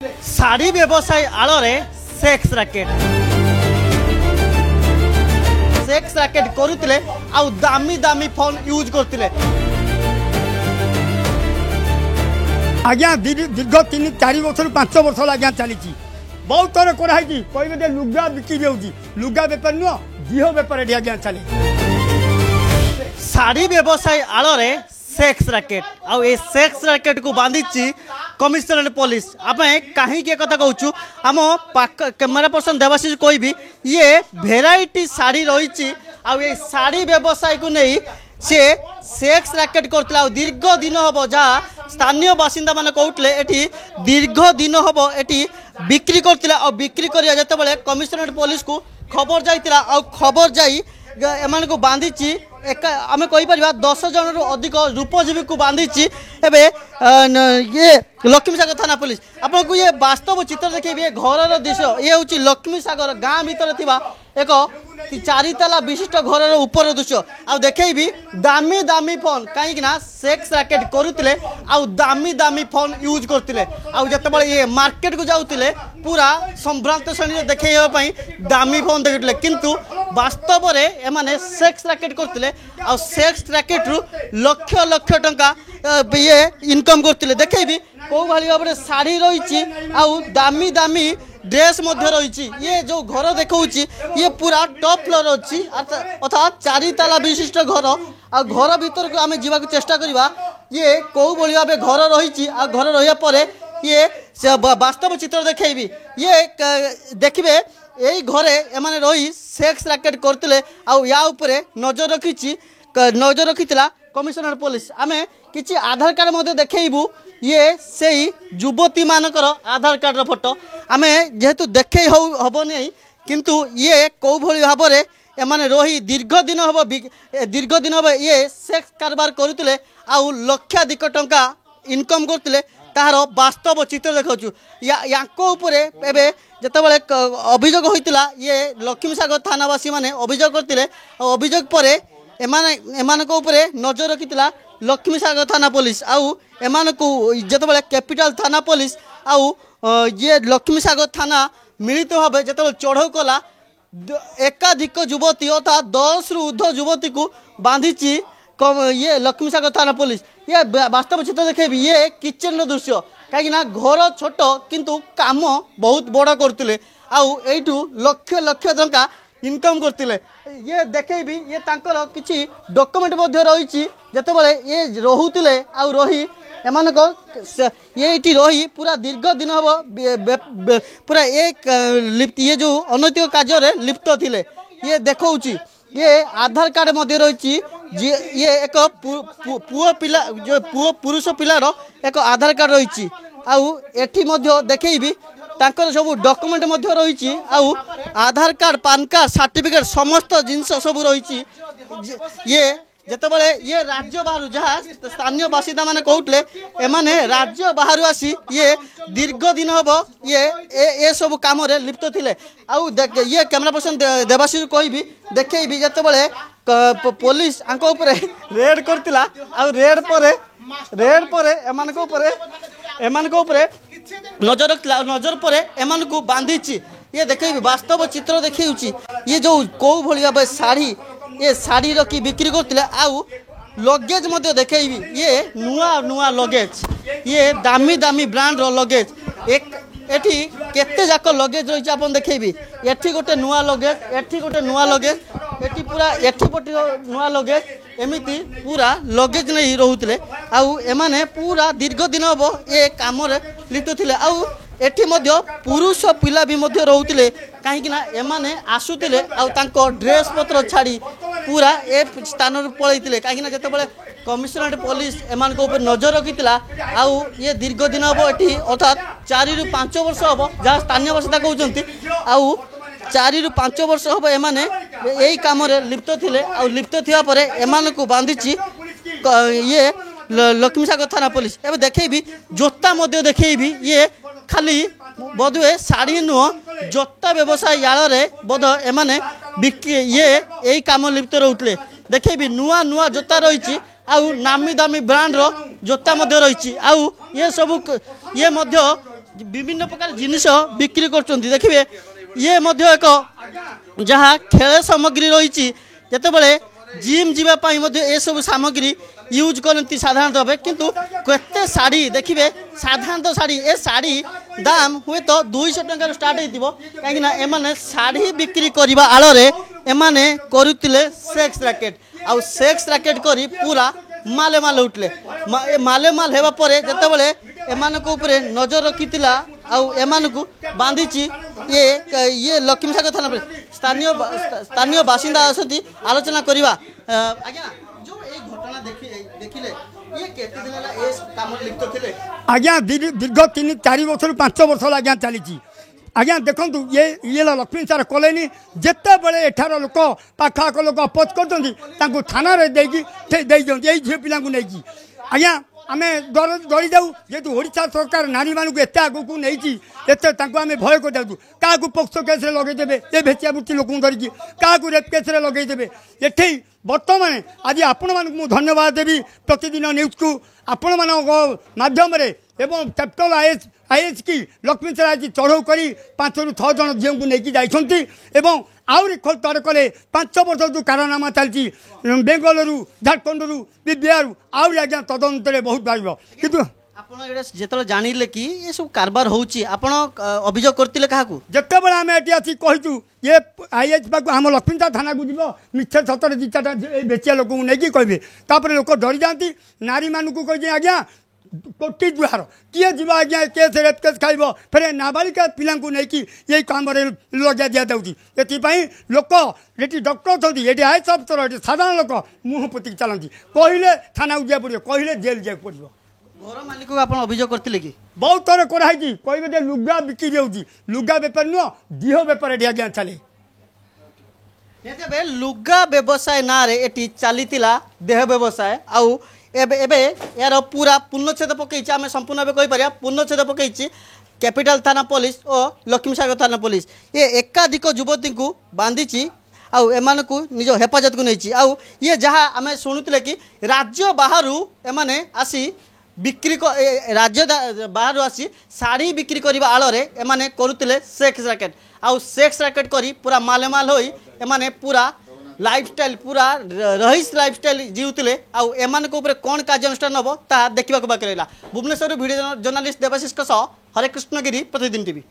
शाढ़ी व्यवसाय आड़े sex rocket करुले आउ दामी दामी फोन यूज करते आज्ञा दीर्घ 3-4 वर्ष 5 वर्ष आज्ञा चली बहुत थर कराई कहे लुगा बिक्री जाऊँगी लुगा बेपार नुह झील बेपार आज्ञा चले शाढ़ी व्यवसाय आड़े सेक्स राकेट आउ ए सेक्स राकेट को बांधी कमिशनरेट पुलिस आम कहीं कथा कहूँ आम कैमेरा पर्सन देवाशीष कहबी ये भेराइटी शाढ़ी रही आउ शाढ़ी व्यवसाय को नहीं सी सेक्स राकेट करता दीर्घ दिन हम जहाँ स्थानीय बासिंदा मान कहते ये दीर्घ दिन हम ये बिक्री करता बिक्री कर जिते कमिशनरेट पुलिस को खबर जाइला खबर जाई एमान को बांधी आम कहीपर 10 जन रु अधिक रूपजीवी को बांधी ये लक्ष्मी सागर थाना पुलिस आपको ये वास्तव चित्र देखिए घर दृश्य ये हूँ लक्ष्मी सागर गाँ भीतर एक 4 ताला विशिष्ट घर ऊपर दृश्य आ देखी दामी दामी फोन कहीं सेक्स राकेट करुले आउ दामी दामी फोन यूज करते आते ये मार्केट को जाऊे पूरा संभ्रांत श्रेणी देखा दामी फोन देखुले किंतु वास्तव में एमाने सेक्स राकेट करते आ सेक्स राकेट रु लक्ष लक्ष टंका ये इनकम करते देखी कौ भाई भाव में शाढ़ी रही आउ दामी दामी ड्रेस रही ये जो घर देखा ये पूरा टॉप फ्लोर अच्छी अर्थात 4 ताला विशिष्ट घर आ घर भीतर को आम जावाक चेष्टा करवा ये कौ भाई भाव घर रही घर रहा ये वास्तव चित्र देखी ये देखिए यही घरे एमाने रही सेक्स राकेट करते या नजर रखी कमिशनर पुलिस आम किसी आधार कार्ड देखू ये से युवती मानकर आधार कार्ड फोटो आम जेहेतु देखे हम नहीं किंतु ये कौ भाई भाव में एमाने रही दीर्घ दिन हम ये सेक्स कारबार करुले आउ लक्षाधिक टंका इनकम करते तार वास्तव चित्र देखु या जितेबाला अभियोग होता ये लक्ष्मी सागर थानावासी मैंने अभियोग करते अभियोग पर एमान नजर रखी लक्ष्मी सागर थाना पुलिस आउ एमान को जितेबाला कैपिटल थाना पुलिस आउ ये लक्ष्मी सागर थाना मिलित भाव जो चढ़ऊ कला एकाधिक युवती अर्थात 10 रु ऊर्ध्व युवती को बांधी ये लक्ष्मी सागर थाना पुलिस ये वास्तव चित्र देखे ये किचन दृश्य कहीं घर छोट किंतु काम बहुत बड़ करते आउ लक्ष लक्ष टंका इनकम करते ये देखे भी ये किसी डॉक्यूमेंट रही जितेबाला ये रोते आउ रही एमान ये रही पूरा दीर्घ दिन हम पूरा एक ये जो अनैतिक कार्य लिप्त थे ये देखा ये आधार कार्ड रही ये एक पुओ पिला जो पुओ पुरुष पिलार एक आधार कार्ड रही आउ एठी देखी तांकर सब डॉक्यूमेंट रही आउ आधार कार्ड पान कार्ड सर्टिफिकेट समस्त जिनस सब रही ये जितेबाला ये राज्य बाहर जहाँ स्थानीय बासिंदा मैंने कहते एमाने राज्य बाहर आसी ये दीर्घ दिन हम ये सब काम लिप्त थे आउ ये कैमरा पर्सन देवाशीष कहबी देखे जितेबाला पुलिस रेड करतिला आउ रेड पर एमान नजर रखला नजर पर एमान को बांधी ये देखे वास्तव चित्र देखी ये जो कौ भाई भाव शाढ़ी ये शाढ़ी रखी बिक्री करते आउ लगेज देखे ये नुआ नुआ लगेज ये दामी दामी ब्रांड लगेज एक एठी केते जाक लगेज रही आप देखेबी एठी गोटे नुआ लगेज एठी गोटे नुआ लगेज एठी पूरा एठी पटी नुआ लगेज एमिति पूरा लगेज नहीं रोते आउ एमाने पूरा दीर्घ दिन हम ये कम लिप्त थे आउ एठी पुरुष पिला भी रोते कहीं एमाने आसुले ड्रेस पत्र छाड़ी पूरा ए स्थान पलैते कहीं जितेबाला कमिशनरेट पुलिस एमान नजर रखी आउ ये दीर्घ दिन हम ये अर्थात 4 रु 5 वर्ष हम जहाँ स्थानीय बासिंदा कहते आउ 4 रु 5 वर्ष हम एमाने यही कम लिप्त थे आउ लिप्त थिया परे एमान को बांधी ये लक्ष्मी सागर थाना पुलिस एवं देखे जोता देखे ये खाली बोधे शाढ़ी नुह जोता व्यवसाय आड़े बोध एमाने बिक्री ये यही कम लिप्त रोते देखे नुआ नुआ जोता रही आउ नामी दामी ब्रांड रो जोता रही आउ ये सब ये विभिन्न प्रकार जिनिस बिक्री कर देखिए ये मध्य एक जहाँ खेल सामग्री रही जितेबाला जिम जावाई ये सब सामग्री यूज करती साधारणतः भावे किंतु केते शाड़ी देखिए साधारणतः शाड़ी ए शाड़ी दाम हुए तो 200 टंकार स्टार्ट हो कहीं शाड़ी बिक्री करने आड़े एमाने करुले सेक्स रैकेट आउ सेक्स रैकेट करी पूरा माले माल उठले माले माल हेबा परे जेतेबेले एमानक ऊपर नजर रखितिला आउ एमानकु बांधीची ये लक्ष्मी सागर थाना स्थानीय बासिंदा असती आलोचना करवा आज्ञा जो ए घटना देखिले ये केते दिन होला ए काम लिप्त थिले आज्ञा दीर्घ 3-4 वर्ष 5 वर्ष आज्ञा चली आज्ञा देखु ये लक्ष्मी सार कलेनी जिते बड़े एठार लोक पाखाक लोक अपोज कर थाना झील पिला नहीं आज्ञा आम डरी जाऊ जेहतु ओडिशा सरकार नारी मानक एत आगक नहीं आम भय कर जाऊँ क्या पोक्सो केस लगेदेवे ये भेचिया वृत्ति लोक धरिकी क्या रेप केस लगेदेवे ये बर्तमान आज आपण मानक धन्यवाद देवी प्रतिदिन न्यूज को आपण माध्यम एवं कैपिटल आईएस की लक्ष्मी सार आज चढ़ऊ कर 5 ରୁ 6 जन झील को लेकिन जाइए आहरी खोलताड़ कले 5 वर्ष जो कारनामा चलती बेंगलुरु झारखंड बिहार आहरी आज्ञा तदंत बहुत बाढ़ कितु जो जानिले कि ये सब कारबार होची आपण अभियोग करतिले काहाकू जिते बड़े आम ये आसी कहूँ ये आईएच पाक आम लक्ष्मीता थाना को जीव मिथ्या सतर 2-4 बेचिया लोक नहीं कहे लोक डरी जाती नारी मानक कही आज्ञा कोटी जुहार किए जीव आज्ञा केस रेप केस खाइब फेर नाबालिका पिला नहीं यही कम लगे दि जाऊँगी ये लोक ये डॉक्टर अच्छा ये आईएस अफसर ये साधारण लोक मुँह पोतिक चलती कहले थाना को जा पड़ो कहले जेल जा पड़ो घर मालिक आप अभियोग करते कि बहुत थर कराई कहे लुगा बिक्री जाऊँगी लुगा बेपार नुह दिह बेपार ये आज्ञा चले लुगा व्यवसाय ना ये चली देह व्यवसाय आउ एबे यार पूरा पूर्णछेद पकई आम संपूर्ण भाव कहीपर पूर्णछेद पकई कैपिटल थाना पुलिस और लक्ष्मी सागर थाना पुलिस ये एकाधिक युवती को बांधी आउ एमान को निज हेफाजत को नहीं आउ ये जहाँ आम शुणुले कि राज्य बाहर एमाने आसी बिक्री राज्य बाहर आसी शाड़ी बिक्री करने आड़े एमाने करुले सेक्स रैकेट आउ सेक्स रैकेट करी पूरा मालेमाल होई एमाने पूरा लाइफस्टाइल पूरा रहीस लाइफस्टाइल जीवुले आउ एमान कौन कार्यानुष्ठान हम ता देखा बाकी रहा भुवनेश्वर वीडियो जर्नालीस्ट देवाशीष हरे कृष्ण गिरी प्रतिदिन टीवी।